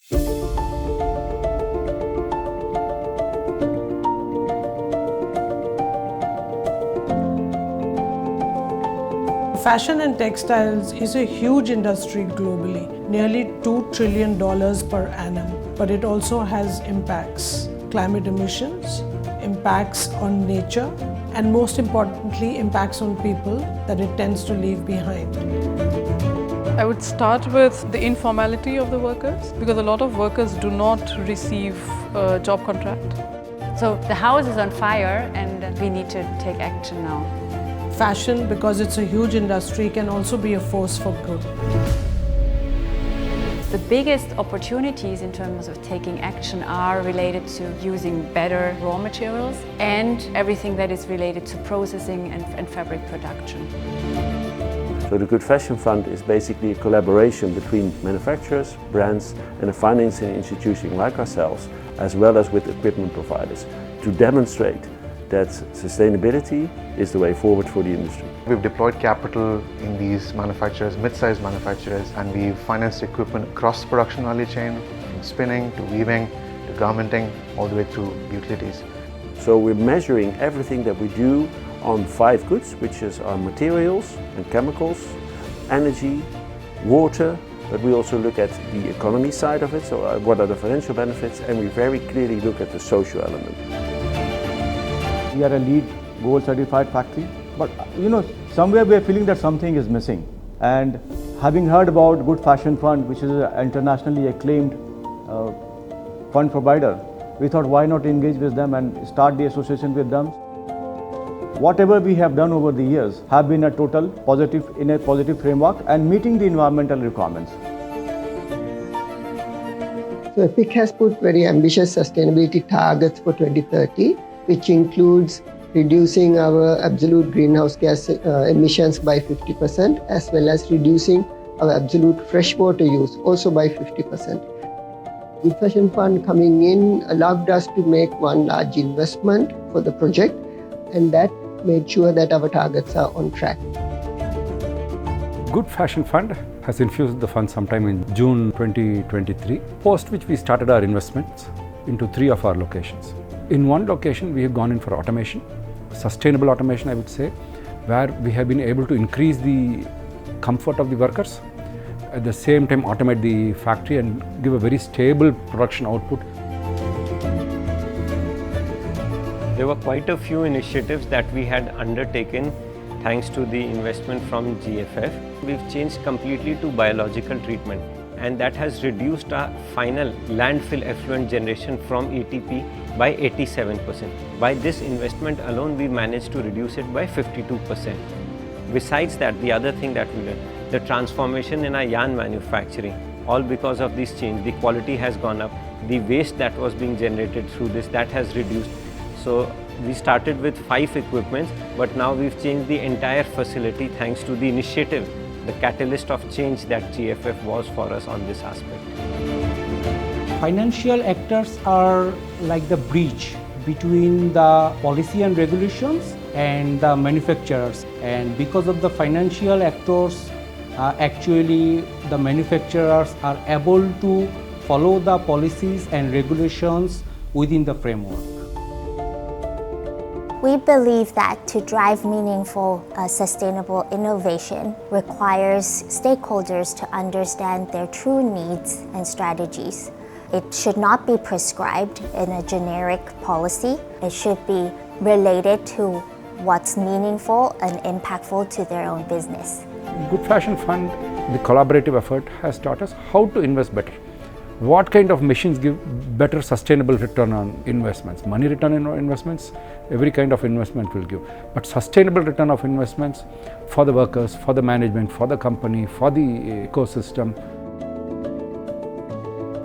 Fashion and textiles is a huge industry globally, nearly $2 trillion per annum, but it also has impacts: climate emissions, impacts on nature, and most importantly, impacts on people that it tends to leave behind. I would start with the informality of the workers, because a lot of workers do not receive a job contract. So the house is on fire and we need to take action now. Fashion, because it's a huge industry, can also be a force for good. The biggest opportunities in terms of taking action are related to using better raw materials and everything that is related to processing and fabric production. So the Good Fashion Fund is basically a collaboration between manufacturers, brands and a financing institution like ourselves, as well as with equipment providers, to demonstrate that sustainability is the way forward for the industry. We've deployed capital in these manufacturers, mid-sized manufacturers, and we've financed equipment across the production value chain, from spinning to weaving to garmenting, all the way through utilities. So we're measuring everything that we do on 5 goods, which is our materials and chemicals, energy, water, but we also look at the economy side of it, so what are the financial benefits, and we very clearly look at the social element. We are a LEED Gold certified factory, but somewhere we are feeling that something is missing. And having heard about Good Fashion Fund, which is an internationally acclaimed fund provider, we thought why not engage with them and start the association with them. Whatever we have done over the years have been in a positive framework and meeting the environmental requirements. So EPIC has put very ambitious sustainability targets for 2030, which includes reducing our absolute greenhouse gas emissions by 50%, as well as reducing our absolute freshwater use also by 50%. Good Fashion Fund coming in allowed us to make one large investment for the project, and that made sure that our targets are on track. Good Fashion Fund has infused the fund sometime in June 2023, post which we started our investments into 3 of our locations. In one location, we have gone in for automation, sustainable automation, I would say, where we have been able to increase the comfort of the workers, at the same time automate the factory and give a very stable production output. There were quite a few initiatives that we had undertaken thanks to the investment from GFF. We've changed completely to biological treatment, and that has reduced our final landfill effluent generation from ETP by 87%. By this investment alone, we managed to reduce it by 52%. Besides that, the other thing that we did, the transformation in our yarn manufacturing, all because of this change, the quality has gone up, the waste that was being generated through this, that has reduced. So we started with 5 equipments, but now we've changed the entire facility thanks to the initiative, the catalyst of change that GFF was for us on this aspect. Financial actors are like the bridge between the policy and regulations and the manufacturers, and because of the financial actors, actually the manufacturers are able to follow the policies and regulations within the framework. We believe that to drive meaningful, sustainable innovation requires stakeholders to understand their true needs and strategies. It should not be prescribed in a generic policy. It should be related to what's meaningful and impactful to their own business. Good Fashion Fund, the collaborative effort, has taught us how to invest better. What kind of machines give better sustainable return on investments? Money return on investments, every kind of investment will give. But sustainable return of investments for the workers, for the management, for the company, for the ecosystem.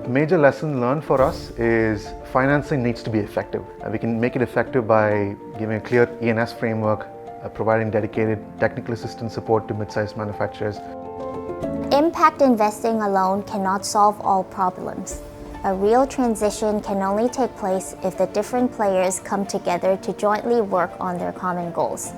A major lesson learned for us is financing needs to be effective. We can make it effective by giving a clear E&S framework, providing dedicated technical assistance support to mid-sized manufacturers. Impact investing alone cannot solve all problems. A real transition can only take place if the different players come together to jointly work on their common goals.